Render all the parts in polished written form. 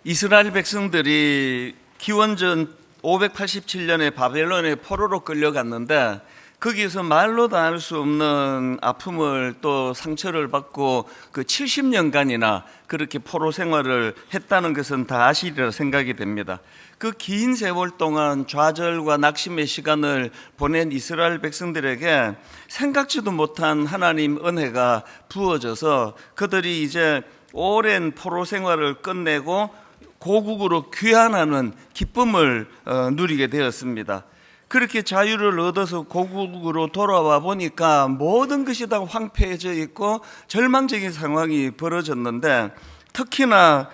이스라엘 백성들이 기원전 587년에 바벨론의 포로로 끌려갔는데 거기에서 말로도 알 수 없는 아픔을 또 상처를 받고 그 70년간이나 그렇게 포로 생활을 했다는 것은 다 아시리라 생각이 됩니다. 그 긴 세월 동안 좌절과 낙심의 시간을 보낸 이스라엘 백성들에게 생각지도 못한 하나님 은혜가 부어져서 그들이 이제 오랜 포로 생활을 끝내고 고국으로 귀환하는 기쁨을 누리게 되었습니다. 그렇게 자유를 얻어서 고국으로 돌아와 보니까 모든 것이 다 황폐해져 있고 절망적인 상황이 벌어졌는데, 특히나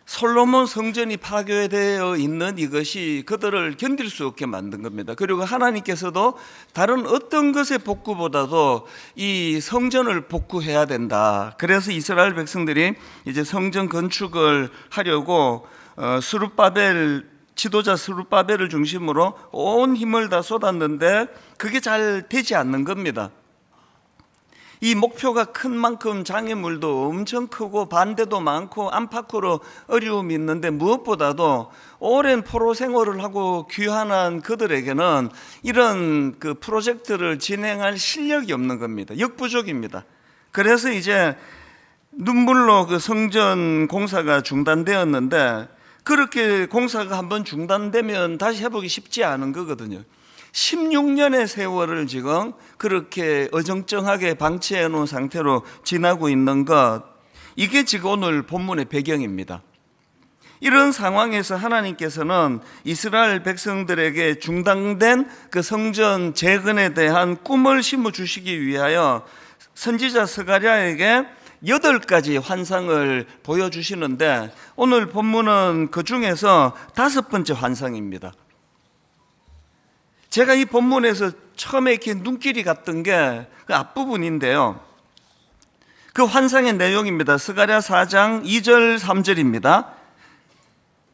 솔로몬 성전이 파괴되어 있는 이것이 그들을 견딜 수 없게 만든 겁니다. 그리고 하나님께서도 다른 어떤 것의 복구보다도 이 성전을 복구해야 된다. 그래서 이스라엘 백성들이 이제 성전 건축을 하려고 지도자 스룹바벨을 중심으로 온 힘을 다 쏟았는데 그게 잘 되지 않는 겁니다. 이 목표가 큰 만큼 장애물도 엄청 크고 반대도 많고 안팎으로 어려움이 있는데, 무엇보다도 오랜 포로 생활을 하고 귀환한 그들에게는 이런 그 프로젝트를 진행할 실력이 없는 겁니다. 역부족입니다. 그래서 이제 눈물로 그 성전 공사가 중단되었는데, 그렇게 공사가 한번 중단되면 다시 회복이 쉽지 않은 거거든요. 16년의 세월을 지금 그렇게 어정쩡하게 방치해 놓은 상태로 지나고 있는 것, 이게 지금 오늘 본문의 배경입니다. 이런 상황에서 하나님께서는 이스라엘 백성들에게 중단된 그 성전 재건에 대한 꿈을 심어주시기 위하여 선지자 스가랴에게 8가지 환상을 보여주시는데, 오늘 본문은 그 중에서 5번째 환상입니다. 제가 이 본문에서 처음에 이렇게 눈길이 갔던 게 그 앞부분인데요. 그 환상의 내용입니다. 스가랴 4장 2절 3절입니다.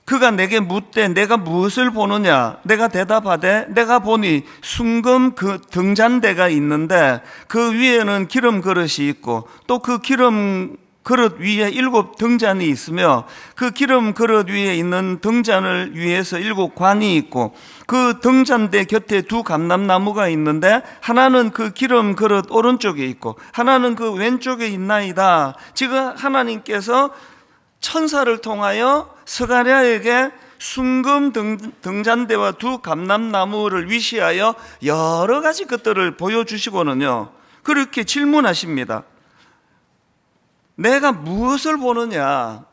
그가 내게 묻되 내가 무엇을 보느냐? 내가 대답하되 내가 보니 순금 그 등잔대가 있는데 그 위에는 기름 그릇이 있고 또 그 기름 그릇 위에 7 등잔이 있으며 그 기름 그릇 위에 있는 등잔을 위에서 7 관이 있고 그 등잔대 곁에 2 감람나무가 있는데 하나는 그 기름 그릇 오른쪽에 있고 하나는 그 왼쪽에 있나이다. 지금 하나님께서 천사를 통하여 스가랴에게 순금 등잔대와 2 감람나무를 위시하여 여러 가지 것들을 보여주시고는요, 그렇게 질문하십니다. 내가 무엇을 보느냐?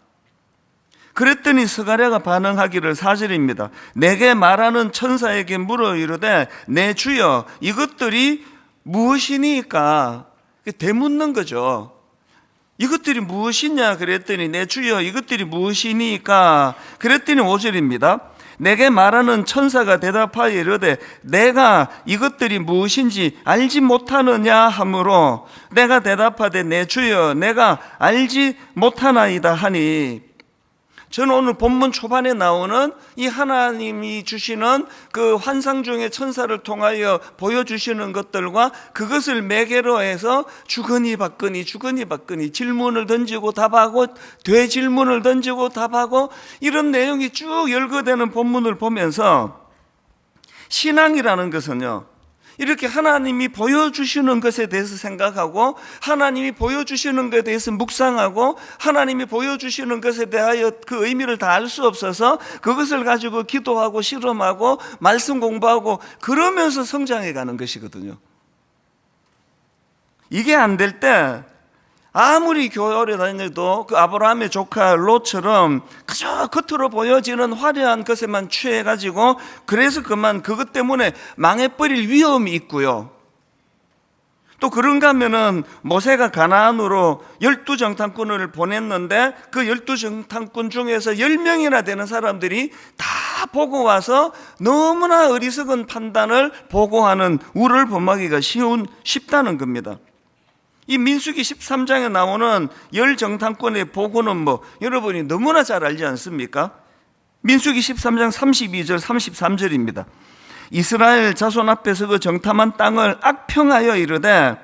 그랬더니 스가랴가 반응하기를 4절입니다. 내게 말하는 천사에게 물어 이르되 내 주여 이것들이 무엇이니까? 되묻는 거죠. 이것들이 무엇이냐 그랬더니 내 주여 이것들이 무엇이니까? 그랬더니 5절입니다. 내게 말하는 천사가 대답하여 이르되 내가 이것들이 무엇인지 알지 못하느냐 하므로 내가 대답하되 내 주여 내가 알지 못하나이다 하니, 저는 오늘 본문 초반에 나오는 이 하나님이 주시는 그 환상 중에 천사를 통하여 보여주시는 것들과 그것을 매개로 해서 주거니 받거니 질문을 던지고 답하고 되질문을 던지고 답하고 이런 내용이 쭉 열거되는 본문을 보면서, 신앙이라는 것은요, 이렇게 하나님이 보여주시는 것에 대해서 생각하고 하나님이 보여주시는 것에 대해서 묵상하고 하나님이 보여주시는 것에 대하여 그 의미를 다 알 수 없어서 그것을 가지고 기도하고 실험하고 말씀 공부하고 그러면서 성장해 가는 것이거든요. 이게 안 될 때 아무리 교회 오래 다녀도 그 아브라함의 조카 롯처럼 그저 겉으로 보여지는 화려한 것에만 취해가지고 그래서 그것 때문에 망해버릴 위험이 있고요. 또 그런가 하면은 모세가 가나안으로 12정탐꾼을 보냈는데 그 12정탐꾼 중에서 10명이나 되는 사람들이 다 보고 와서 너무나 어리석은 판단을 보고하는 우를 범하기가 쉽다는 겁니다. 이 민수기 13장에 나오는 10정탐꾼의 보고는 여러분이 너무나 잘 알지 않습니까? 민수기 13장 32절 33절입니다. 이스라엘 자손 앞에서 그 정탐한 땅을 악평하여 이르되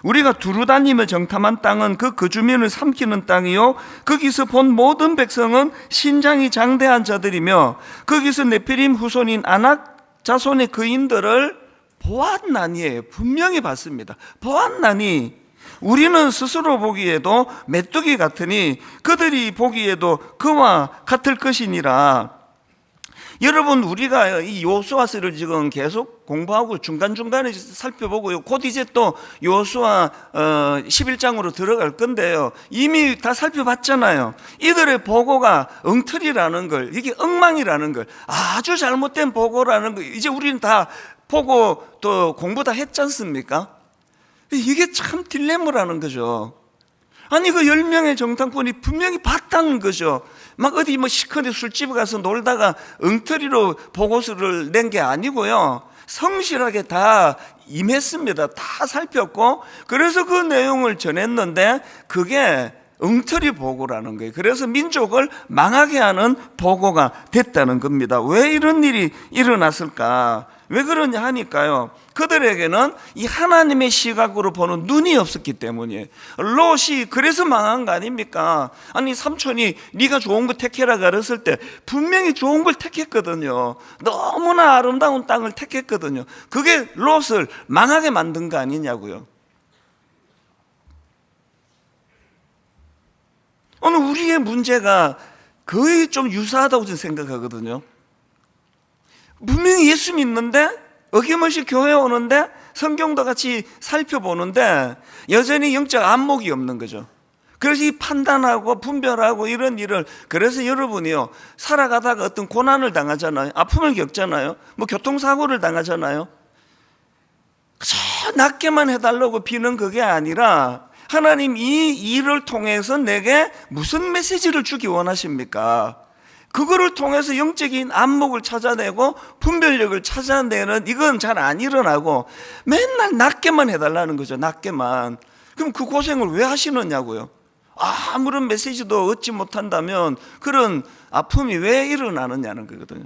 우리가 두루 다니며 정탐한 땅은 그 주민을 삼키는 땅이요 거기서 본 모든 백성은 신장이 장대한 자들이며 거기서 네피림 후손인 아낙 자손의 거인들을 보았나니에요. 분명히 봤습니다. 보았나니 우리는 스스로 보기에도 메뚜기 같으니 그들이 보기에도 그와 같을 것이니라. 여러분, 우리가 이 여호수아서를 지금 계속 공부하고 중간중간에 살펴보고요. 곧 이제 또 여호수아 11장으로 들어갈 건데요. 이미 다 살펴봤잖아요. 이들의 보고가 엉터리라는 걸, 이게 엉망이라는 걸, 아주 잘못된 보고라는 걸 이제 우리는 다 보고 또 공부 다 했지 않습니까? 이게 참 딜레마라는 거죠. 아니, 그 10명의 정탐꾼이 분명히 봤다는 거죠. 막 어디 뭐 시커먼 술집에 가서 놀다가 엉터리로 보고서를 낸 게 아니고요. 성실하게 다 임했습니다. 다 살폈고, 그래서 그 내용을 전했는데 그게 엉터리 보고라는 거예요. 그래서 민족을 망하게 하는 보고가 됐다는 겁니다. 왜 이런 일이 일어났을까? 왜 그러냐 하니까요, 그들에게는 이 하나님의 시각으로 보는 눈이 없었기 때문이에요. 롯이 그래서 망한 거 아닙니까? 아니, 삼촌이 네가 좋은 거 택해라 그랬을 때 분명히 좋은 걸 택했거든요. 너무나 아름다운 땅을 택했거든요. 그게 롯을 망하게 만든 거 아니냐고요. 오늘 우리의 문제가 거의 좀 유사하다고 저는 생각하거든요. 분명히 예수 믿는데, 어김없이 교회 오는데, 성경도 같이 살펴보는데 여전히 영적 안목이 없는 거죠. 그래서 이 판단하고 분별하고 이런 일을, 그래서 여러분이요, 살아가다가 어떤 고난을 당하잖아요. 아픔을 겪잖아요. 뭐 교통사고를 당하잖아요. 그저 낫게만 해달라고 비는 그게 아니라 하나님 이 일을 통해서 내게 무슨 메시지를 주기 원하십니까? 그거를 통해서 영적인 안목을 찾아내고 분별력을 찾아내는, 이건 잘 안 일어나고 맨날 낫게만 해달라는 거죠. 낫게만. 그럼 그 고생을 왜 하시느냐고요. 아무런 메시지도 얻지 못한다면 그런 아픔이 왜 일어나느냐는 거거든요.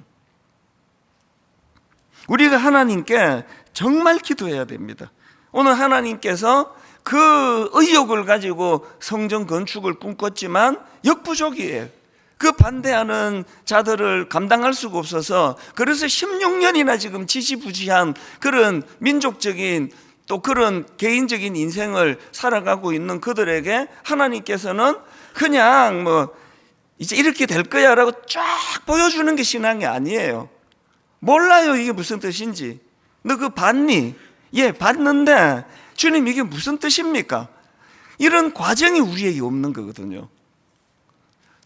우리가 하나님께 정말 기도해야 됩니다. 오늘 하나님께서 그 의욕을 가지고 성전 건축을 꿈꿨지만 역부족이에요. 그 반대하는 자들을 감당할 수가 없어서, 그래서 16년이나 지금 지지부지한 그런 민족적인 또 그런 개인적인 인생을 살아가고 있는 그들에게 하나님께서는 그냥 뭐 이제 이렇게 될 거야 라고 쫙 보여주는 게 신앙이 아니에요. 몰라요, 이게 무슨 뜻인지. 너 그거 봤니? 예, 봤는데 주님 이게 무슨 뜻입니까? 이런 과정이 우리에게 없는 거거든요.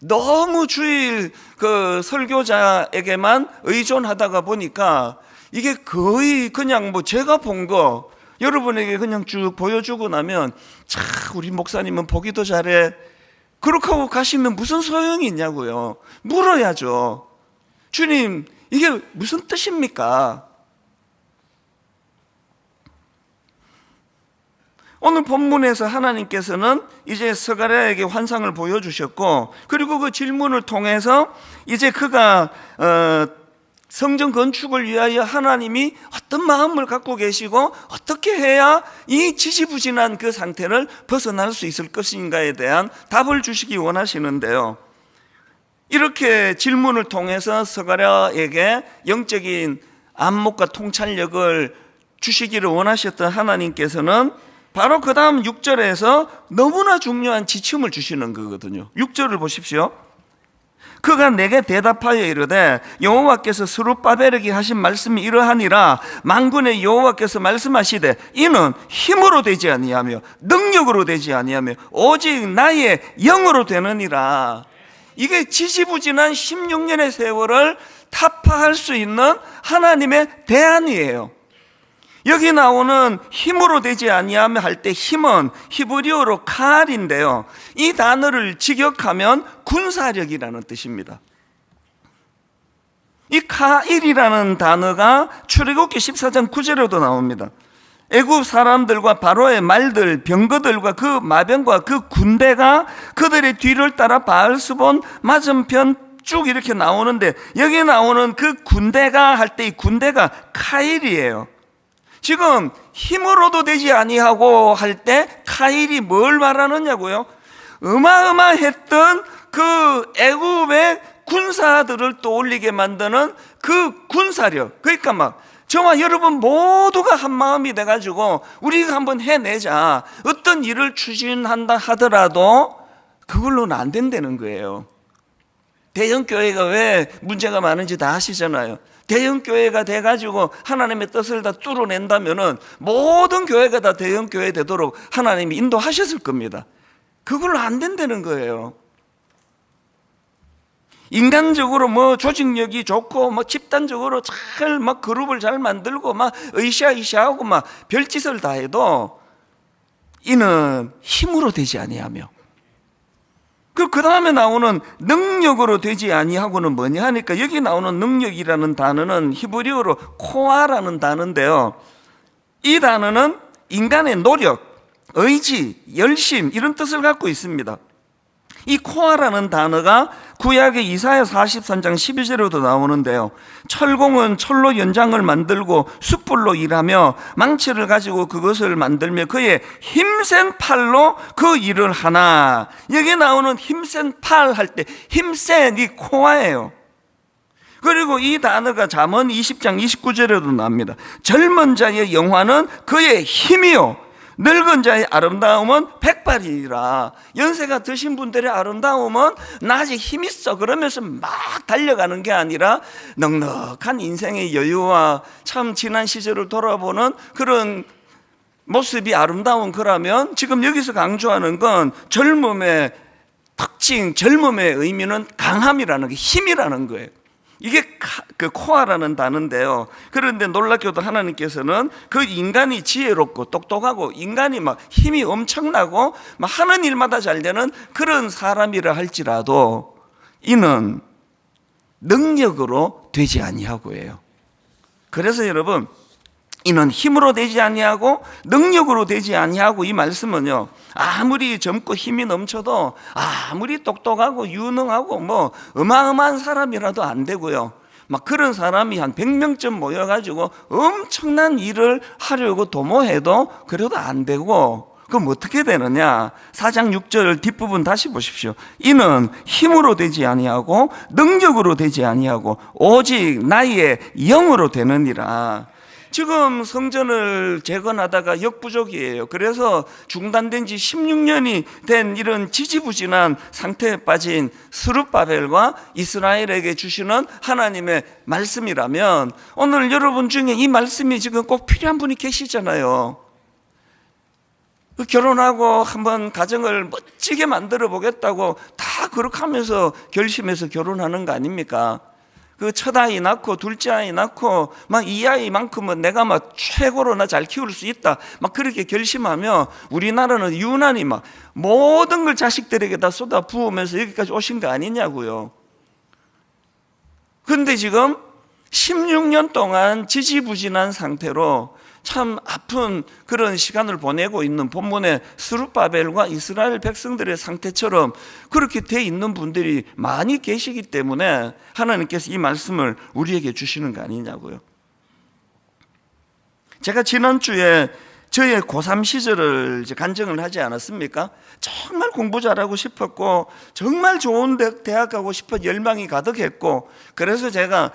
너무 주일 그 설교자에게만 의존하다가 보니까 이게 거의 그냥 뭐 제가 본 거 여러분에게 그냥 쭉 보여주고 나면, 참 우리 목사님은 보기도 잘해, 그렇게 하고 가시면 무슨 소용이 있냐고요. 물어야죠. 주님 이게 무슨 뜻입니까? 오늘 본문에서 하나님께서는 이제 스가랴에게 환상을 보여주셨고, 그리고 그 질문을 통해서 이제 그가 성전 건축을 위하여 하나님이 어떤 마음을 갖고 계시고 어떻게 해야 이 지지부진한 그 상태를 벗어날 수 있을 것인가에 대한 답을 주시기 원하시는데요, 이렇게 질문을 통해서 스가랴에게 영적인 안목과 통찰력을 주시기를 원하셨던 하나님께서는 바로 그 다음 6절에서 너무나 중요한 지침을 주시는 거거든요. 6절을 보십시오. 그가 내게 대답하여 이르되 여호와께서 스룹바벨에게 하신 말씀이 이러하니라. 만군의 여호와께서 말씀하시되 이는 힘으로 되지 아니하며 능력으로 되지 아니하며 오직 나의 영으로 되느니라. 이게 지지부진한 16년의 세월을 타파할 수 있는 하나님의 대안이에요. 여기 나오는 힘으로 되지 아니하며 할 때 힘은 히브리어로 칼인데요, 이 단어를 직역하면 군사력이라는 뜻입니다. 이 카일이라는 단어가 출애굽기 14장 9절에도 나옵니다. 애굽 사람들과 바로의 말들, 병거들과 그 마병과 그 군대가 그들의 뒤를 따라 바알스본 맞은편 쭉 이렇게 나오는데, 여기 나오는 그 군대가 할 때 이 군대가 카일이에요. 지금 힘으로도 되지 아니하고 할 때 카일이 뭘 말하느냐고요? 어마어마했던 그 애굽의 군사들을 떠올리게 만드는 그 군사력, 그러니까 막 저와 여러분 모두가 한 마음이 돼가지고 우리가 한번 해내자, 어떤 일을 추진한다 하더라도 그걸로는 안 된다는 거예요. 대형교회가 왜 문제가 많은지 다 아시잖아요. 대형교회가 돼가지고 하나님의 뜻을 다 뚫어낸다면은 모든 교회가 다 대형교회 되도록 하나님이 인도하셨을 겁니다. 그걸로 안 된다는 거예요. 인간적으로 뭐 조직력이 좋고 뭐 집단적으로 잘 막 그룹을 잘 만들고 막 으쌰으쌰하고 막 별짓을 다 해도 이는 힘으로 되지 아니하며, 그 다음에 나오는 능력으로 되지 아니하고는 뭐냐 하니까, 여기 나오는 능력이라는 단어는 히브리어로 코아라는 단어인데요, 이 단어는 인간의 노력, 의지, 열심 이런 뜻을 갖고 있습니다. 이 코아라는 단어가 구약의 이사야 43장 12절에도 나오는데요, 철공은 철로 연장을 만들고 숯불로 일하며 망치를 가지고 그것을 만들며 그의 힘센 팔로 그 일을 하나. 여기 나오는 힘센 팔 할 때 힘센 이 코아예요. 그리고 이 단어가 잠언 20장 29절에도 나옵니다. 젊은 자의 영화는 그의 힘이요 늙은 자의 아름다움은 백발이라. 연세가 드신 분들의 아름다움은 나 아직 힘 있어 그러면서 막 달려가는 게 아니라 넉넉한 인생의 여유와 참 지난 시절을 돌아보는 그런 모습이 아름다운 거라면, 지금 여기서 강조하는 건 젊음의 특징, 젊음의 의미는 강함이라는 게, 힘이라는 거예요. 이게 그 코아라는 단어인데요, 그런데 놀랍게도 하나님께서는 그 인간이 지혜롭고 똑똑하고 인간이 막 힘이 엄청나고 막 하는 일마다 잘 되는 그런 사람이라 할지라도 이는 능력으로 되지 아니하고예요. 그래서 여러분, 이는 힘으로 되지 아니하고 능력으로 되지 아니하고, 이 말씀은요, 아무리 젊고 힘이 넘쳐도 아무리 똑똑하고 유능하고 뭐 어마어마한 사람이라도 안 되고요, 막 그런 사람이 한 100명쯤 모여가지고 엄청난 일을 하려고 도모해도 그래도 안 되고, 그럼 어떻게 되느냐? 4장 6절 뒷부분 다시 보십시오. 이는 힘으로 되지 아니하고 능력으로 되지 아니하고 오직 나의 영으로 되느니라. 지금 성전을 재건하다가 역부족이에요. 그래서 중단된 지 16년이 된 이런 지지부진한 상태에 빠진 스룹바벨과 이스라엘에게 주시는 하나님의 말씀이라면, 오늘 여러분 중에 이 말씀이 지금 꼭 필요한 분이 계시잖아요. 결혼하고 한번 가정을 멋지게 만들어 보겠다고 다 그렇게 하면서 결심해서 결혼하는 거 아닙니까? 그 첫 아이 낳고 둘째 아이 낳고 막 이 아이만큼은 내가 막 최고로 나 잘 키울 수 있다 막 그렇게 결심하며, 우리나라는 유난히 막 모든 걸 자식들에게 다 쏟아 부으면서 여기까지 오신 거 아니냐고요. 그런데 지금 16년 동안 지지부진한 상태로 참 아픈 그런 시간을 보내고 있는 본문의 스룹바벨과 이스라엘 백성들의 상태처럼 그렇게 돼 있는 분들이 많이 계시기 때문에 하나님께서 이 말씀을 우리에게 주시는 거 아니냐고요. 제가 지난주에 저의 고3 시절을 이제 간증을 하지 않았습니까? 정말 공부 잘하고 싶었고 정말 좋은 대학 가고 싶은 열망이 가득했고, 그래서 제가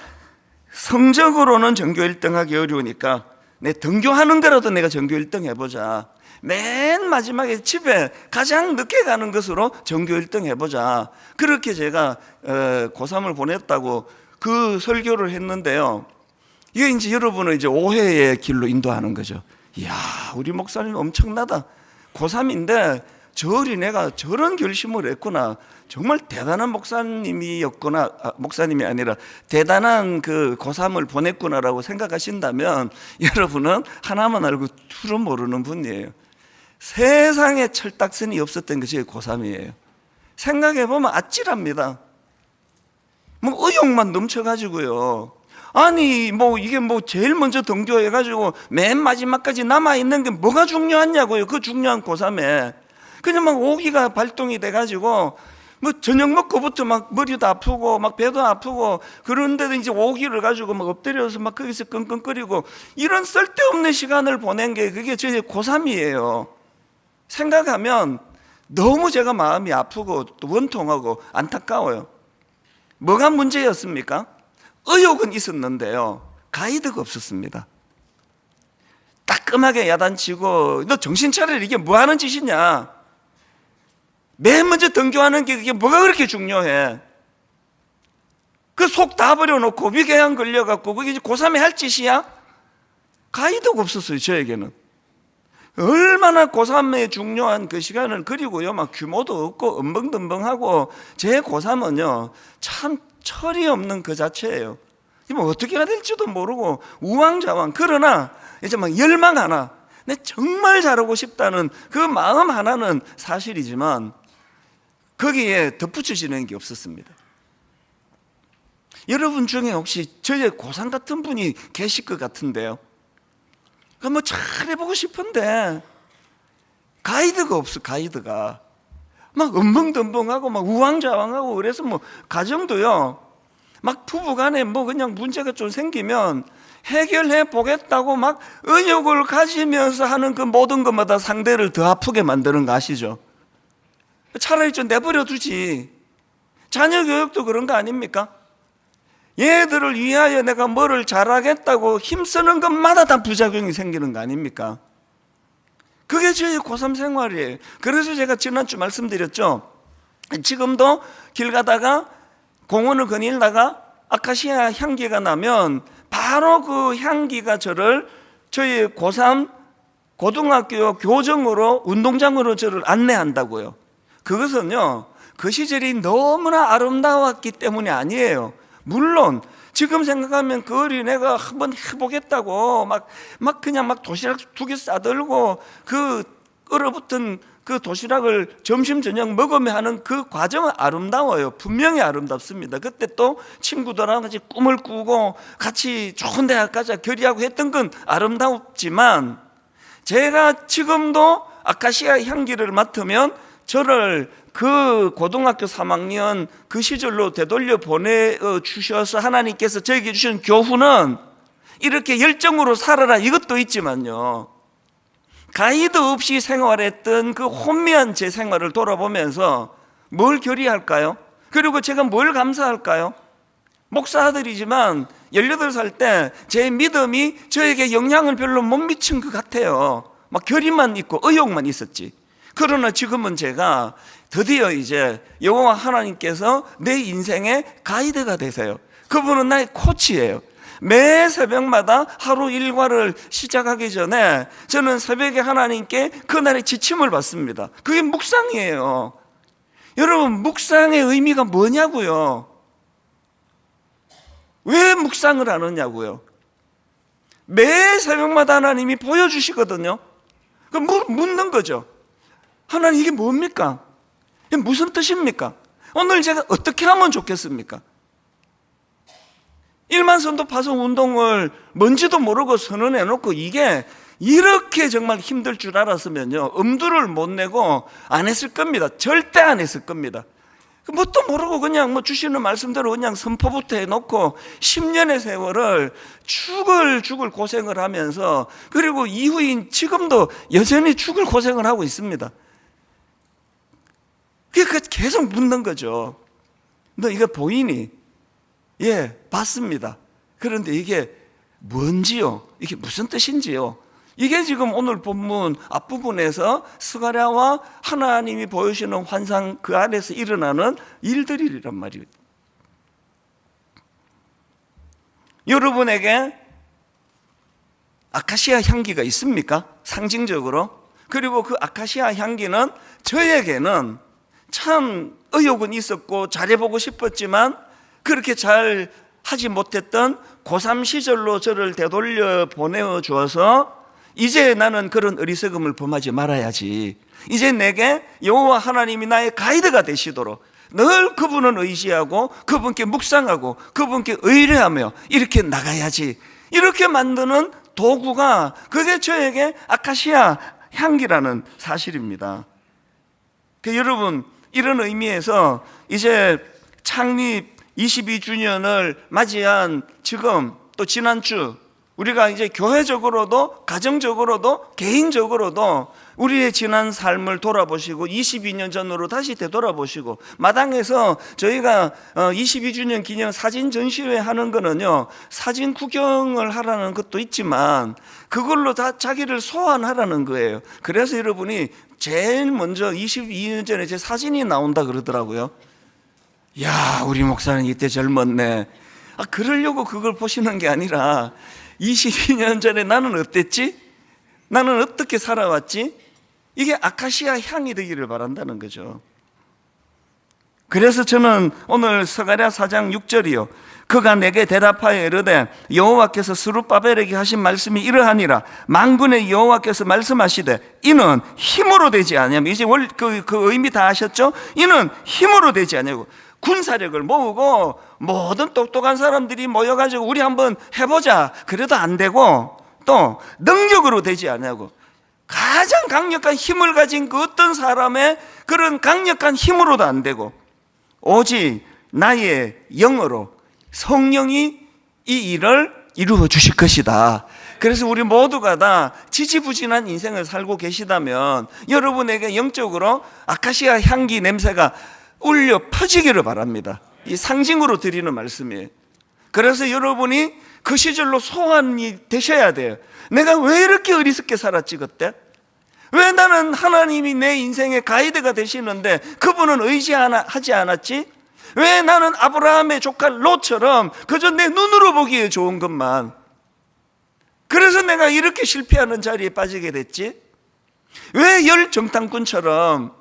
성적으로는 전교 1등 하기 어려우니까 내 등교하는 거라도 내가 전교 1등 해보자, 맨 마지막에 집에 가장 늦게 가는 것으로 전교 1등 해보자, 그렇게 제가 고3을 보냈다고 그 설교를 했는데요, 이게 이제 여러분을 이제 오해의 길로 인도하는 거죠. 이야, 우리 목사님 엄청나다, 고3인데 저 어린애가 저런 결심을 했구나, 정말 대단한 목사님이었구나, 목사님이 아니라 대단한 그 고3을 보냈구나라고 생각하신다면 여러분은 하나만 알고 둘은 모르는 분이에요. 세상에 철딱선이 없었던 것이 고3이에요. 생각해보면 아찔합니다. 뭐 의욕만 넘쳐가지고요, 아니 뭐 이게 뭐 제일 먼저 등교해가지고 맨 마지막까지 남아있는 게 뭐가 중요하냐고요. 그 중요한 고3에 그냥 막 오기가 발동이 돼가지고 뭐 저녁 먹고부터 막 머리도 아프고 막 배도 아프고, 그런데도 이제 오기를 가지고 막 엎드려서 막 거기서 끙끙거리고, 이런 쓸데없는 시간을 보낸 게 그게 저희 고3이에요. 생각하면 너무 제가 마음이 아프고 또 원통하고 안타까워요. 뭐가 문제였습니까? 의욕은 있었는데요, 가이드가 없었습니다. 따끔하게 야단치고 너 정신 차리라, 이게 뭐 하는 짓이냐, 맨 먼저 등교하는 게 그게 뭐가 그렇게 중요해, 그 속 다 버려놓고 위궤양 걸려갖고 그게 이제 고3에 할 짓이야? 가이드가 없었어요, 저에게는. 얼마나 고3의 중요한 그 시간을, 그리고요 막 규모도 없고 엄벙덤벙하고, 제 고3은요 참 철이 없는 그 자체예요. 뭐 어떻게 해야 될지도 모르고 우왕좌왕. 그러나 이제 막 열망 하나, 내 정말 잘하고 싶다는 그 마음 하나는 사실이지만 거기에 덧붙여지는 게 없었습니다. 여러분 중에 혹시 저의 고3 같은 분이 계실 것 같은데요, 뭐 잘해보고 싶은데 가이드가 없어. 가이드가 막 엄벙덤벙하고 막 우왕좌왕하고, 그래서 뭐 가정도요 막 부부간에 뭐 그냥 문제가 좀 생기면 해결해 보겠다고 막 의욕을 가지면서 하는 그 모든 것마다 상대를 더 아프게 만드는 거 아시죠? 차라리 좀 내버려 두지. 자녀 교육도 그런 거 아닙니까? 얘들을 위하여 내가 뭐를 잘하겠다고 힘쓰는 것마다 다 부작용이 생기는 거 아닙니까? 그게 저희 고3 생활이에요. 그래서 제가 지난주 말씀드렸죠. 지금도 길 가다가 공원을 거닐다가 아카시아 향기가 나면 바로 그 향기가 저희 고3 고등학교 교정으로, 운동장으로 저를 안내한다고요. 그것은요 그 시절이 너무나 아름다웠기 때문이 아니에요. 물론 지금 생각하면 그 어린애가 한번 해보겠다고 그냥 도시락 2개 싸들고 그 얼어붙은 그 도시락을 점심 저녁 먹으며 하는 그 과정은 아름다워요. 분명히 아름답습니다. 그때 또 친구들하고 같이 꿈을 꾸고 같이 좋은 대학까지 결의하고 했던 건 아름답지만, 제가 지금도 아카시아 향기를 맡으면 저를 그 고등학교 3학년 그 시절로 되돌려 보내주셔서 하나님께서 저에게 주신 교훈은 이렇게 열정으로 살아라, 이것도 있지만요, 가이드 없이 생활했던 그 혼미한 제 생활을 돌아보면서 뭘 결의할까요? 그리고 제가 뭘 감사할까요? 목사 아들이지만 18살 때 제 믿음이 저에게 영향을 별로 못 미친 것 같아요. 막 결의만 있고 의욕만 있었지. 그러나 지금은 제가 드디어 이제 여호와 하나님께서 내 인생의 가이드가 되세요. 그분은 나의 코치예요. 매 새벽마다 하루 일과를 시작하기 전에 저는 새벽에 하나님께 그날의 지침을 받습니다. 그게 묵상이에요. 여러분, 묵상의 의미가 뭐냐고요? 왜 묵상을 하느냐고요? 매 새벽마다 하나님이 보여주시거든요. 그럼 묻는 거죠. 하나님, 이게 뭡니까? 이게 무슨 뜻입니까? 오늘 제가 어떻게 하면 좋겠습니까? 1만 선도 파송 운동을 뭔지도 모르고 선언해놓고 이게 이렇게 정말 힘들 줄 알았으면요, 엄두를 못 내고 안 했을 겁니다. 절대 안 했을 겁니다. 뭣도 모르고 그냥 주시는 말씀대로 그냥 선포부터 해놓고 10년의 세월을 죽을 고생을 하면서, 그리고 이후인 지금도 여전히 죽을 고생을 하고 있습니다. 그러니까 계속 묻는 거죠. 너 이거 보이니? 예, 봤습니다. 그런데 이게 뭔지요? 이게 무슨 뜻인지요? 이게 지금 오늘 본문 앞부분에서 스가랴와 하나님이 보여주시는 환상 그 안에서 일어나는 일들이란 말이에요. 여러분에게 아카시아 향기가 있습니까? 상징적으로. 그리고 그 아카시아 향기는 저에게는 참 의욕은 있었고 잘해보고 싶었지만 그렇게 잘 하지 못했던 고3 시절로 저를 되돌려 보내주어서 이제 나는 그런 어리석음을 범하지 말아야지. 이제 내게 여호와 하나님이 나의 가이드가 되시도록 늘 그분을 의지하고 그분께 묵상하고 그분께 의뢰하며 이렇게 나가야지. 이렇게 만드는 도구가 그게 저에게 아카시아 향기라는 사실입니다. 여러분, 이런 의미에서 이제 창립 22주년을 맞이한 지금 또 지난주 우리가 이제 교회적으로도 가정적으로도 개인적으로도 우리의 지난 삶을 돌아보시고 22년 전으로 다시 되돌아보시고 마당에서 저희가 22주년 기념 사진 전시회 하는 거는요, 사진 구경을 하라는 것도 있지만 그걸로 다 자기를 소환하라는 거예요. 그래서 여러분이 제일 먼저 22년 전에 제 사진이 나온다 그러더라고요. 야, 우리 목사는 이때 젊었네. 그러려고 그걸 보시는 게 아니라 22년 전에 나는 어땠지? 나는 어떻게 살아왔지? 이게 아카시아 향이 되기를 바란다는 거죠. 그래서 저는 오늘 스가랴 4장 6절이요, 그가 내게 대답하여 이르되 여호와께서 스룹바벨에게 하신 말씀이 이러하니라. 만군의 여호와께서 말씀하시되 이는 힘으로 되지 아니하며, 이제 그 의미 다 아셨죠? 이는 힘으로 되지 아니하고, 군사력을 모으고 모든 똑똑한 사람들이 모여가지고 우리 한번 해보자 그래도 안 되고, 또 능력으로 되지 아니하고 가장 강력한 힘을 가진 그 어떤 사람의 그런 강력한 힘으로도 안 되고, 오직 나의 영으로 성령이 이 일을 이루어 주실 것이다. 그래서 우리 모두가 다 지지부진한 인생을 살고 계시다면 여러분에게 영적으로 아카시아 향기 냄새가 울려 퍼지기를 바랍니다. 이 상징으로 드리는 말씀이에요. 그래서 여러분이 그 시절로 소환이 되셔야 돼요. 내가 왜 이렇게 어리석게 살았지 그때? 왜 나는 하나님이 내 인생의 가이드가 되시는데 그분은 의지하지 않았지? 왜 나는 아브라함의 조카 롯처럼 그저 내 눈으로 보기에 좋은 것만, 그래서 내가 이렇게 실패하는 자리에 빠지게 됐지? 왜 열 정탐꾼처럼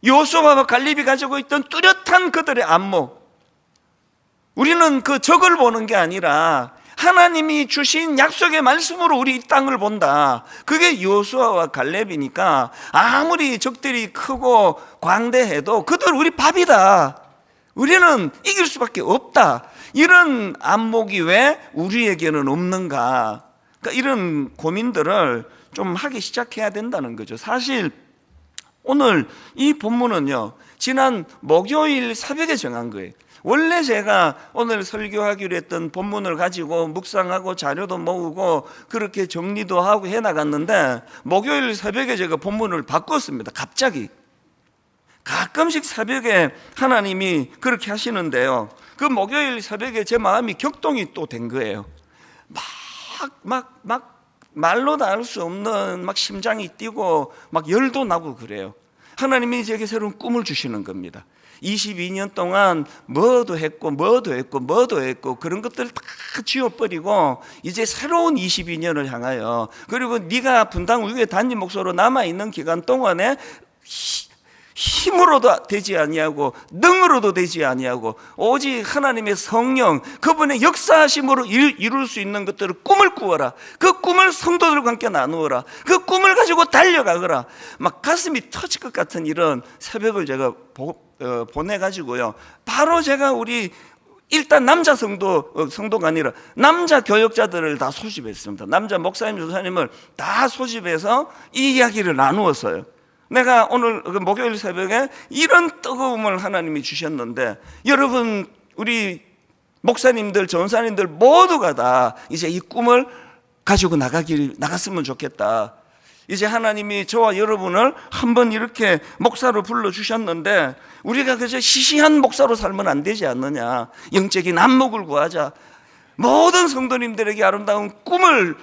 요수아와 갈렙이 가지고 있던 뚜렷한 그들의 안목, 우리는 그 적을 보는 게 아니라 하나님이 주신 약속의 말씀으로 우리 이 땅을 본다. 그게 요수아와 갈렙이니까 아무리 적들이 크고 광대해도 그들 우리 밥이다, 우리는 이길 수밖에 없다, 이런 안목이 왜 우리에게는 없는가? 그러니까 이런 고민들을 좀 하기 시작해야 된다는 거죠. 사실 오늘 이 본문은요, 지난 목요일 새벽에 정한 거예요. 원래 제가 오늘 설교하기로 했던 본문을 가지고 묵상하고 자료도 모으고 그렇게 정리도 하고 해나갔는데, 목요일 새벽에 제가 본문을 바꿨습니다. 갑자기. 가끔씩 새벽에 하나님이 그렇게 하시는데요, 그 목요일 새벽에 제 마음이 격동이 또 된 거예요. 막 말로 다 알 수 없는 막 심장이 뛰고 막 열도 나고 그래요. 하나님이 제게 새로운 꿈을 주시는 겁니다. 22년 동안 뭐도 했고 그런 것들 다 지워버리고 이제 새로운 22년을 향하여, 그리고 네가 분당 위에 단임 목사로 남아있는 기간 동안에 힘으로도 되지 아니하고 능으로도 되지 아니하고 오직 하나님의 성령, 그분의 역사하심으로 이룰 수 있는 것들을 꿈을 꾸어라. 그 꿈을 성도들과 함께 나누어라. 그 꿈을 가지고 달려가거라. 막 가슴이 터질 것 같은 이런 새벽을 제가 보내가지고요, 바로 제가 우리 일단 남자 성도가 아니라 남자 교역자들을 다 소집했습니다. 남자 목사님, 전사님을 다 소집해서 이 이야기를 나누었어요. 내가 오늘 목요일 새벽에 이런 뜨거움을 하나님이 주셨는데, 여러분 우리 목사님들, 전사님들 모두가 다 이제 이 꿈을 가지고 나갔으면 좋겠다. 이제 하나님이 저와 여러분을 한번 이렇게 목사로 불러주셨는데 우리가 그저 시시한 목사로 살면 안 되지 않느냐. 영적인 안목을 구하자. 모든 성도님들에게 아름다운 꿈을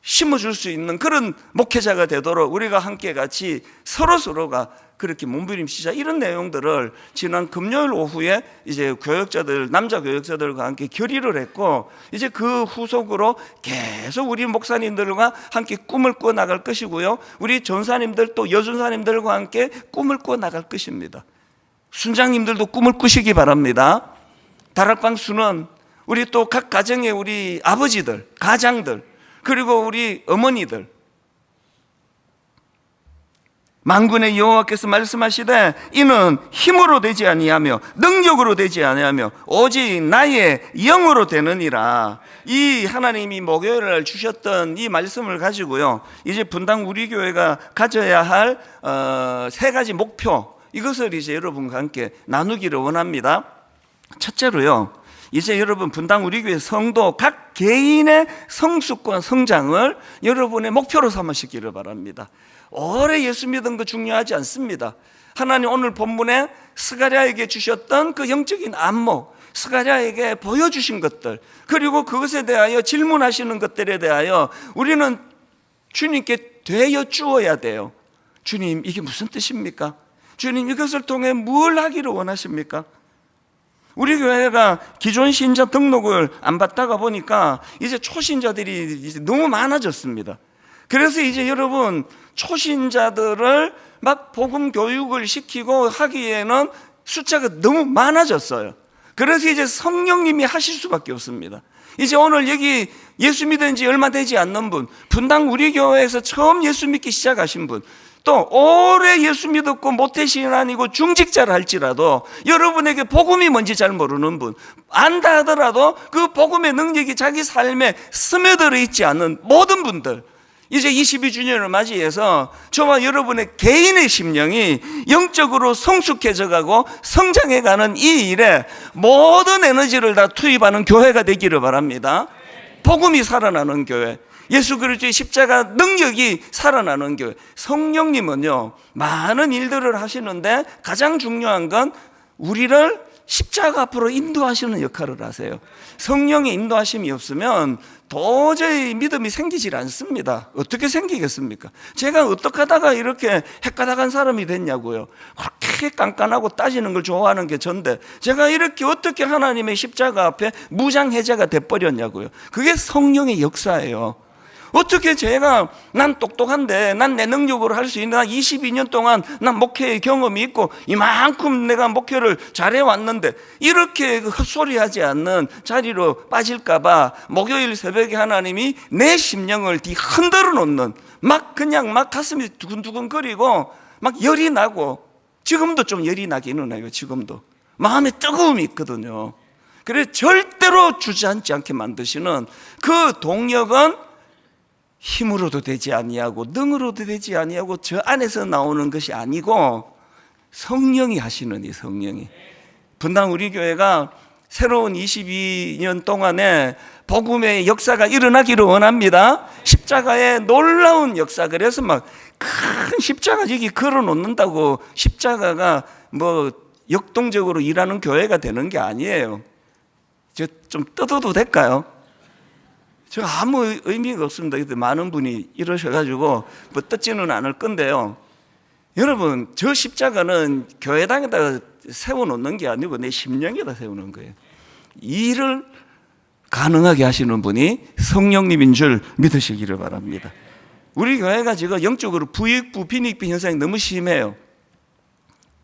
심어줄 수 있는 그런 목회자가 되도록 우리가 함께 같이 서로가 그렇게 몸부림치자, 이런 내용들을 지난 금요일 오후에 이제 남자 교역자들과 함께 결의를 했고, 이제 그 후속으로 계속 우리 목사님들과 함께 꿈을 꾸어 나갈 것이고요, 우리 전사님들 또 여전사님들과 함께 꿈을 꾸어 나갈 것입니다. 순장님들도 꿈을 꾸시기 바랍니다. 다락방 수는 우리 또 각 가정의 우리 아버지들, 가장들, 그리고 우리 어머니들, 만군의 여호와께서 말씀하시되 이는 힘으로 되지 아니하며 능력으로 되지 아니하며 오직 나의 영으로 되느니라. 이 하나님이 목요일을 주셨던 이 말씀을 가지고요, 이제 분당 우리 교회가 가져야 할 세 가지 목표, 이것을 이제 여러분과 함께 나누기를 원합니다. 첫째로요, 이제 여러분 분당 우리 교회 성도 각 개인의 성숙과 성장을 여러분의 목표로 삼으시기를 바랍니다. 오래 예수 믿은 거 중요하지 않습니다. 하나님 오늘 본문에 스가랴에게 주셨던 그 영적인 안목, 스가랴에게 보여주신 것들, 그리고 그것에 대하여 질문하시는 것들에 대하여 우리는 주님께 되어 주어야 돼요. 주님, 이게 무슨 뜻입니까? 주님, 이것을 통해 뭘 하기를 원하십니까? 우리 교회가 기존 신자 등록을 안 받다가 보니까 이제 초신자들이 이제 너무 많아졌습니다. 그래서 이제 여러분, 초신자들을 막 복음 교육을 시키고 하기에는 숫자가 너무 많아졌어요. 그래서 이제 성령님이 하실 수밖에 없습니다. 이제 오늘 여기 예수 믿은 지 얼마 되지 않는 분, 분당 우리 교회에서 처음 예수 믿기 시작하신 분, 또 오래 예수 믿었고 모태신은 아니고 중직자를 할지라도 여러분에게 복음이 뭔지 잘 모르는 분, 안다 하더라도 그 복음의 능력이 자기 삶에 스며들어 있지 않는 모든 분들, 이제 22주년을 맞이해서 저와 여러분의 개인의 심령이 영적으로 성숙해져 가고 성장해가는 이 일에 모든 에너지를 다 투입하는 교회가 되기를 바랍니다. 복음이 살아나는 교회, 예수 그리스도의 십자가 능력이 살아나는 교회. 성령님은요, 많은 일들을 하시는데 가장 중요한 건 우리를 십자가 앞으로 인도하시는 역할을 하세요. 성령의 인도하심이 없으면 도저히 믿음이 생기질 않습니다. 어떻게 생기겠습니까? 제가 어떻게 하다가 이렇게 헷가닥한 사람이 됐냐고요. 그렇게 깐깐하고 따지는 걸 좋아하는 게 전데 제가 이렇게 어떻게 하나님의 십자가 앞에 무장해제가 돼버렸냐고요. 그게 성령의 역사예요. 어떻게 제가, 난 똑똑한데 난 내 능력으로 할 수 있는, 난 22년 동안 난 목회의 경험이 있고 이만큼 내가 목회를 잘해왔는데 이렇게 헛소리하지 않는 자리로 빠질까봐 목요일 새벽에 하나님이 내 심령을 흔들어 놓는, 그냥 가슴이 두근두근거리고 막 열이 나고, 지금도 좀 열이 나기는 해요. 지금도 마음에 뜨거움이 있거든요. 그래 절대로 주저앉지 않게 만드시는 그 동력은 힘으로도 되지 아니하고 능으로도 되지 아니하고 저 안에서 나오는 것이 아니고 성령이 하시는, 이 성령이. 분당 우리 교회가 새로운 22년 동안에 복음의 역사가 일어나기를 원합니다. 십자가의 놀라운 역사. 그래서 막 큰 십자가 여기 걸어 놓는다고 십자가가 뭐 역동적으로 일하는 교회가 되는 게 아니에요. 저 좀 뜯어도 될까요? 저 아무 의미가 없습니다. 많은 분이 이러셔가지고 뭐 뜯지는 않을 건데요. 여러분, 저 십자가는 교회당에다가 세워놓는 게 아니고 내 심령에다 세우는 거예요. 이 일을 가능하게 하시는 분이 성령님인 줄 믿으시기를 바랍니다. 우리 교회가 지금 영적으로 부익부 빈익빈 현상이 너무 심해요.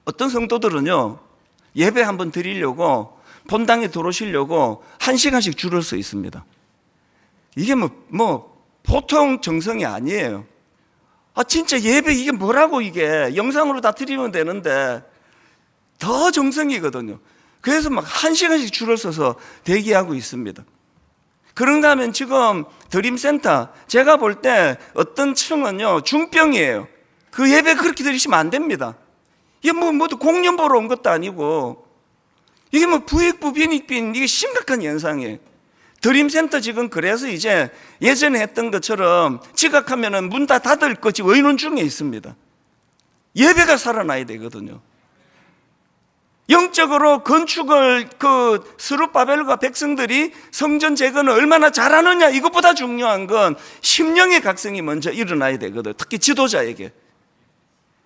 어떤 성도들은요, 예배 한번 드리려고 본당에 들어오시려고 1시간씩 줄을 서 있습니다. 이게 보통 정성이 아니에요. 진짜 예배 이게 뭐라고, 이게 영상으로 다 드리면 되는데 더 정성이거든요. 그래서 1시간씩 줄을 서서 대기하고 있습니다. 그런가 하면 지금 드림센터, 제가 볼 때 어떤 층은요 중병이에요. 그 예배 그렇게 드리시면 안 됩니다. 이게 모두 공연 보러 온 것도 아니고, 이게 부익부 빈익빈, 이게 심각한 현상이에요. 드림센터 지금 그래서 이제 예전에 했던 것처럼 지각하면은 문 다 닫을 것이 의논 중에 있습니다. 예배가 살아나야 되거든요. 영적으로 건축을 스룹바벨과 백성들이 성전 재건을 얼마나 잘하느냐, 이것보다 중요한 건 심령의 각성이 먼저 일어나야 되거든요. 특히 지도자에게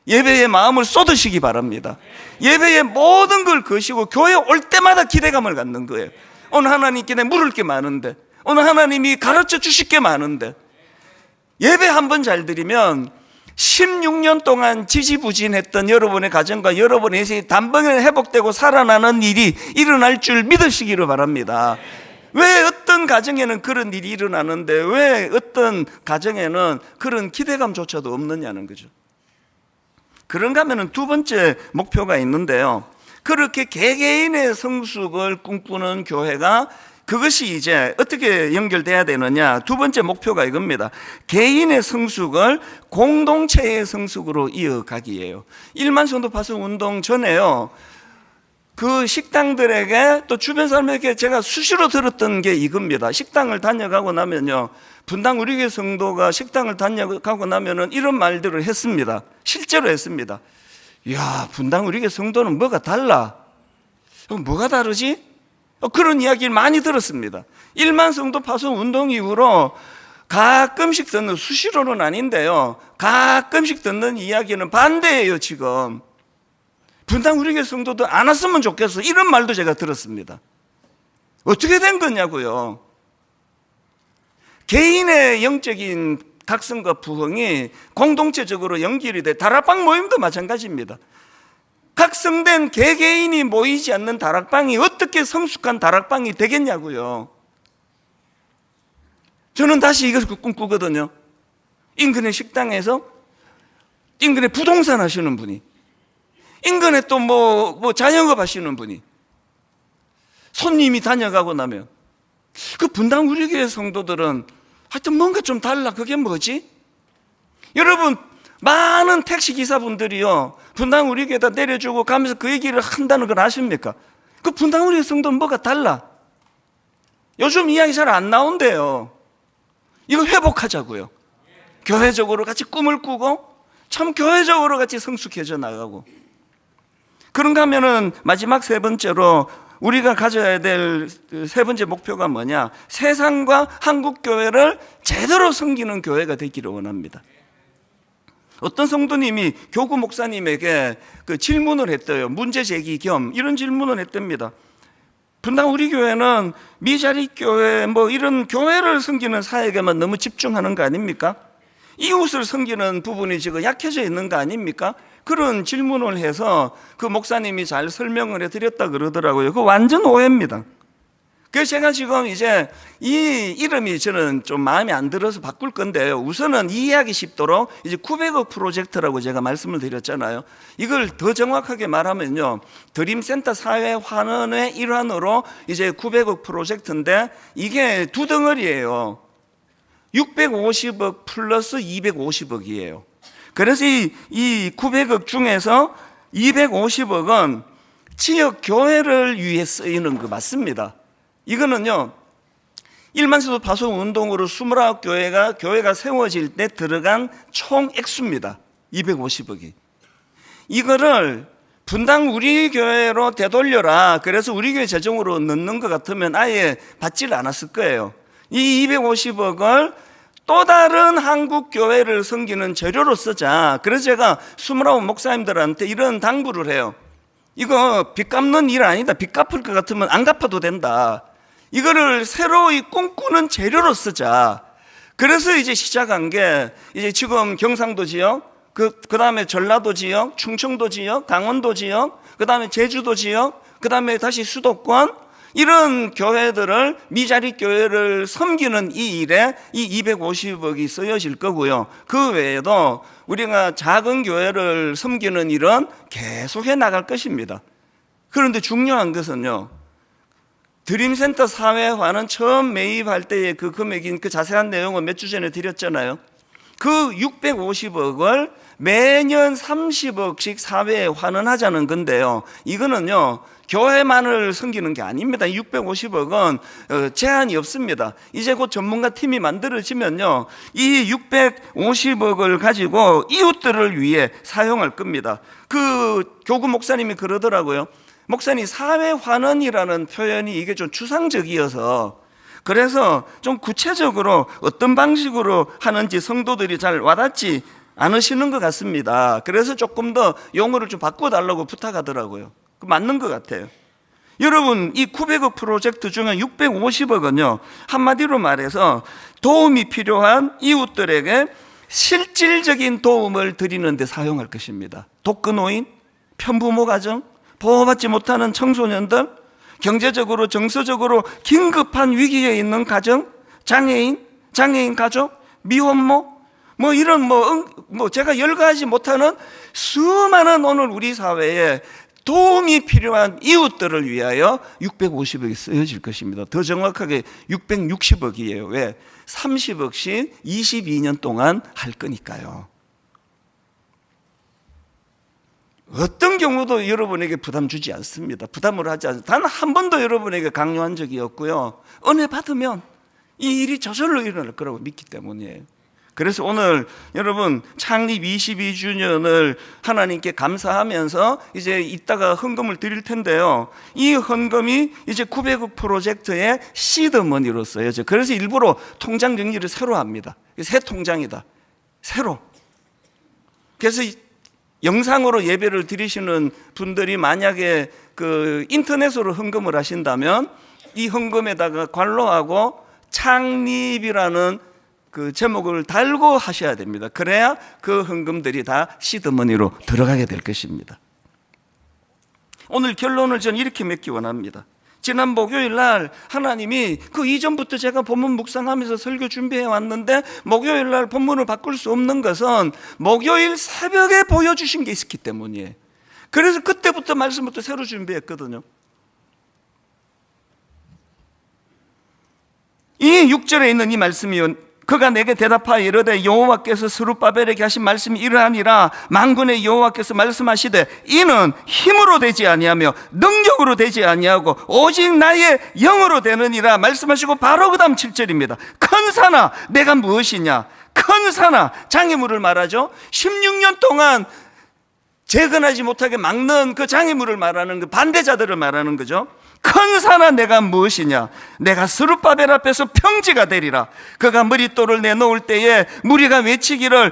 예배의 마음을 쏟으시기 바랍니다. 예배의 모든 걸 거시고 교회 올 때마다 기대감을 갖는 거예요. 오늘 하나님께 내 물을 게 많은데, 오늘 하나님이 가르쳐 주실 게 많은데, 예배 한 번 잘 드리면 16년 동안 지지부진했던 여러분의 가정과 여러분의 인생이 단번에 회복되고 살아나는 일이 일어날 줄 믿으시기를 바랍니다. 왜 어떤 가정에는 그런 일이 일어나는데 왜 어떤 가정에는 그런 기대감조차도 없느냐는 거죠. 그런가 하면 두 번째 목표가 있는데요, 그렇게 개개인의 성숙을 꿈꾸는 교회가 그것이 이제 어떻게 연결돼야 되느냐? 두 번째 목표가 이겁니다. 개인의 성숙을 공동체의 성숙으로 이어가기예요. 1만 성도 파송 운동 전에요, 그 식당들에게 또 주변 사람에게 제가 수시로 들었던 게 이겁니다. 식당을 다녀가고 나면요, 분당 우리 교회 성도가 식당을 다녀가고 나면은 이런 말들을 했습니다. 실제로 했습니다. 야, 분당 우리 교회 성도는 뭐가 달라? 뭐가 다르지? 그런 이야기를 많이 들었습니다. 1만 성도 파송 운동 이후로 가끔씩 듣는, 수시로는 아닌데요, 가끔씩 듣는 이야기는 반대예요. 지금 분당 우리 교회 성도도 안 왔으면 좋겠어, 이런 말도 제가 들었습니다. 어떻게 된 거냐고요. 개인의 영적인 각성과 부흥이 공동체적으로 연결이 돼. 다락방 모임도 마찬가지입니다. 각성된 개개인이 모이지 않는 다락방이 어떻게 성숙한 다락방이 되겠냐고요. 저는 다시 이것을 꿈꾸거든요. 인근의 식당에서, 인근에 부동산 하시는 분이, 인근에 또 뭐 자영업 하시는 분이, 손님이 다녀가고 나면 그 분당 우리 교회 성도들은 하여튼 뭔가 좀 달라. 그게 뭐지? 여러분, 많은 택시 기사분들이요, 분당 우리 교회에다 내려주고 가면서 그 얘기를 한다는 걸 아십니까? 그 분당 우리 교회 성도는 뭐가 달라. 요즘 이야기 잘 안 나온대요. 이거 회복하자고요. 교회적으로 같이 꿈을 꾸고 참 교회적으로 같이 성숙해져 나가고. 그런가 하면은 마지막 세 번째로 우리가 가져야 될 세 번째 목표가 뭐냐? 세상과 한국 교회를 제대로 섬기는 교회가 되기를 원합니다. 어떤 성도님이 교구 목사님에게 그 질문을 했대요. 문제 제기 겸 이런 질문을 했답니다. 분당 우리 교회는 미자리 교회 뭐 이런 교회를 섬기는 사역에만 너무 집중하는 거 아닙니까? 이웃을 섬기는 부분이 지금 약해져 있는 거 아닙니까? 그런 질문을 해서 그 목사님이 잘 설명을 해드렸다 그러더라고요. 그 완전 오해입니다. 그래서 제가 지금 이제 이 이름이 저는 좀 마음에 안 들어서 바꿀 건데요. 우선은 이해하기 쉽도록 이제 900억 프로젝트라고 제가 말씀을 드렸잖아요. 이걸 더 정확하게 말하면요, 드림센터 사회 환원의 일환으로 이제 900억 프로젝트인데 이게 두 덩어리예요. 650억 플러스 250억이에요. 그래서 이 900억 중에서 250억은 지역 교회를 위해 쓰이는 거 맞습니다. 이거는요, 1만 성도 파송 운동으로 29교회가 세워질 때 들어간 총 액수입니다. 250억이. 이거를 분당 우리 교회로 되돌려라, 그래서 우리 교회 재정으로 넣는 것 같으면 아예 받지를 않았을 거예요. 이 250억을 또 다른 한국 교회를 섬기는 재료로 쓰자. 그래서 제가 29 목사님들한테 이런 당부를 해요. 이거 빚 갚는 일 아니다. 빚 갚을 것 같으면 안 갚아도 된다. 이거를 새로이 꿈꾸는 재료로 쓰자. 그래서 이제 시작한 게 이제 지금 경상도 지역, 그 다음에 전라도 지역, 충청도 지역, 강원도 지역, 그 다음에 제주도 지역, 그 다음에 다시 수도권, 이런 교회들을, 미자리 교회를 섬기는 이 일에 이 250억이 쓰여질 거고요. 그 외에도 우리가 작은 교회를 섬기는 일은 계속해 나갈 것입니다. 그런데 중요한 것은요, 드림센터 사회화는 처음 매입할 때의 그 금액인 그 자세한 내용은 몇 주 전에 드렸잖아요. 그 650억을 매년 30억씩 사회에 환원하자는 건데요, 이거는요 교회만을 섬기는 게 아닙니다. 650억은 제한이 없습니다. 이제 곧 전문가 팀이 만들어지면요, 이 650억을 가지고 이웃들을 위해 사용할 겁니다. 그 교구 목사님이 그러더라고요. 목사님, 사회환원이라는 표현이 이게 좀 추상적이어서 그래서 좀 구체적으로 어떤 방식으로 하는지 성도들이 잘 와닿지 않으시는 것 같습니다. 그래서 조금 더 용어를 좀 바꿔달라고 부탁하더라고요. 맞는 것 같아요. 여러분, 이 900억 프로젝트 중에 650억은요 한마디로 말해서 도움이 필요한 이웃들에게 실질적인 도움을 드리는 데 사용할 것입니다. 독거노인, 편부모 가정, 보호받지 못하는 청소년들, 경제적으로 정서적으로 긴급한 위기에 있는 가정, 장애인 가족, 미혼모, 뭐 이런 제가 열거하지 못하는 수많은 오늘 우리 사회에 도움이 필요한 이웃들을 위하여 650억이 쓰여질 것입니다. 더 정확하게 660억이에요. 왜? 30억씩 22년 동안 할 거니까요. 어떤 경우도 여러분에게 부담 주지 않습니다. 부담을 하지 않습니다. 단 한 번도 여러분에게 강요한 적이 없고요. 은혜 받으면 이 일이 저절로 일어날 거라고 믿기 때문이에요. 그래서 오늘 여러분 창립 22주년을 하나님께 감사하면서 이제 이따가 헌금을 드릴 텐데요. 이 헌금이 이제 900억 프로젝트의 시드머니로 써야죠. 그래서 일부러 통장 정리를 새로 합니다. 새 통장이다. 새로. 그래서 영상으로 예배를 드리시는 분들이 만약에 그 인터넷으로 헌금을 하신다면 이 헌금에다가 관로하고 창립이라는 그 제목을 달고 하셔야 됩니다. 그래야 그 헌금들이 다 시드머니로 들어가게 될 것입니다. 오늘 결론을 저는 이렇게 맺기 원합니다. 지난 목요일 날 하나님이 그 이전부터 제가 본문 묵상하면서 설교 준비해 왔는데 목요일 날 본문을 바꿀 수 없는 것은 목요일 새벽에 보여주신 게 있었기 때문이에요. 그래서 그때부터 말씀부터 새로 준비했거든요. 이 6절에 있는 이 말씀이요, 그가 내게 대답하여 이르되 여호와께서 스룹바벨에게 하신 말씀이 이러하니라. 만군의 여호와께서 말씀하시되 이는 힘으로 되지 아니하며 능력으로 되지 아니하고 오직 나의 영으로 되느니라 말씀하시고 바로 그 다음 7절입니다. 큰 산아 내가 무엇이냐. 큰 산아, 장애물을 말하죠. 16년 동안 재건하지 못하게 막는 그 장애물을 말하는 그 반대자들을 말하는 거죠. 큰 산아 내가 무엇이냐. 내가 스룹바벨 앞에서 평지가 되리라. 그가 머릿돌을 내놓을 때에 무리가 외치기를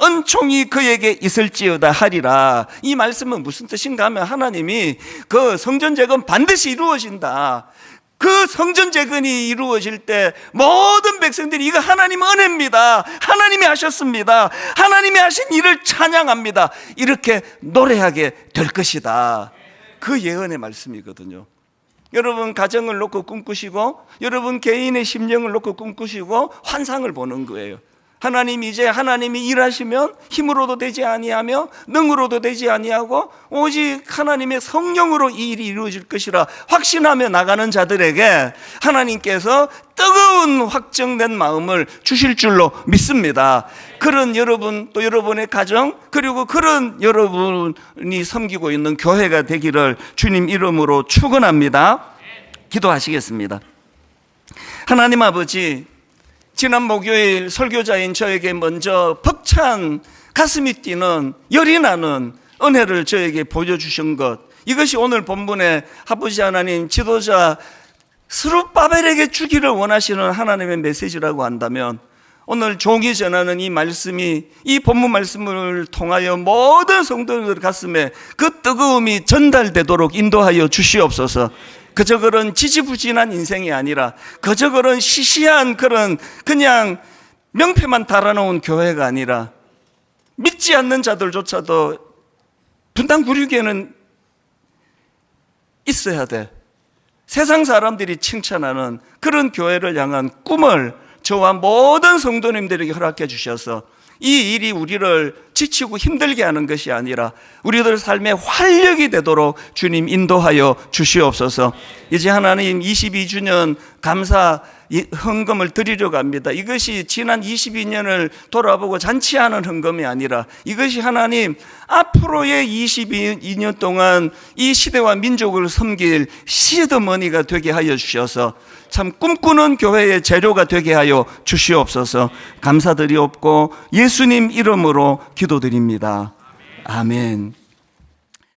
은총이 그에게 있을지어다 하리라. 이 말씀은 무슨 뜻인가 하면 하나님이 그 성전 재건 반드시 이루어진다. 그 성전 재건이 이루어질 때 모든 백성들이 이거 하나님 은혜입니다. 하나님이 하셨습니다. 하나님이 하신 일을 찬양합니다. 이렇게 노래하게 될 것이다. 그 예언의 말씀이거든요. 여러분 가정을 놓고 꿈꾸시고 여러분 개인의 심령을 놓고 꿈꾸시고 환상을 보는 거예요. 하나님이 일하시면 힘으로도 되지 아니하며 능으로도 되지 아니하고 오직 하나님의 성령으로 이 일이 이루어질 것이라 확신하며 나가는 자들에게 하나님께서 뜨거운 확정된 마음을 주실 줄로 믿습니다. 그런 여러분, 또 여러분의 가정, 그리고 그런 여러분이 섬기고 있는 교회가 되기를 주님 이름으로 축원합니다. 기도하시겠습니다. 하나님 아버지, 지난 목요일 설교자인 저에게 먼저 벅찬 가슴이 뛰는 열이 나는 은혜를 저에게 보여주신 것, 이것이 오늘 본문의 아버지 하나님 지도자 스룹바벨에게 주기를 원하시는 하나님의 메시지라고 한다면 오늘 종이 전하는 이 말씀이, 이 본문 말씀을 통하여 모든 성도들 가슴에 그 뜨거움이 전달되도록 인도하여 주시옵소서. 그저 그런 지지부진한 인생이 아니라 그저 그런 시시한 그냥 명패만 달아놓은 교회가 아니라 믿지 않는 자들조차도 분당 구류교회는 있어야 돼. 세상 사람들이 칭찬하는 그런 교회를 향한 꿈을 저와 모든 성도님들에게 허락해 주셔서 이 일이 우리를 지치고 힘들게 하는 것이 아니라 우리들 삶의 활력이 되도록 주님 인도하여 주시옵소서. 이제 하나님 22주년 감사 헌금을 드리려고 합니다. 이것이 지난 22년을 돌아보고 잔치하는 헌금이 아니라 이것이 하나님 앞으로의 22년 동안 이 시대와 민족을 섬길 시드머니가 되게 하여 주셔서 참 꿈꾸는 교회의 재료가 되게 하여 주시옵소서. 감사드리옵고 예수님 이름으로 기도드립니다. 아멘.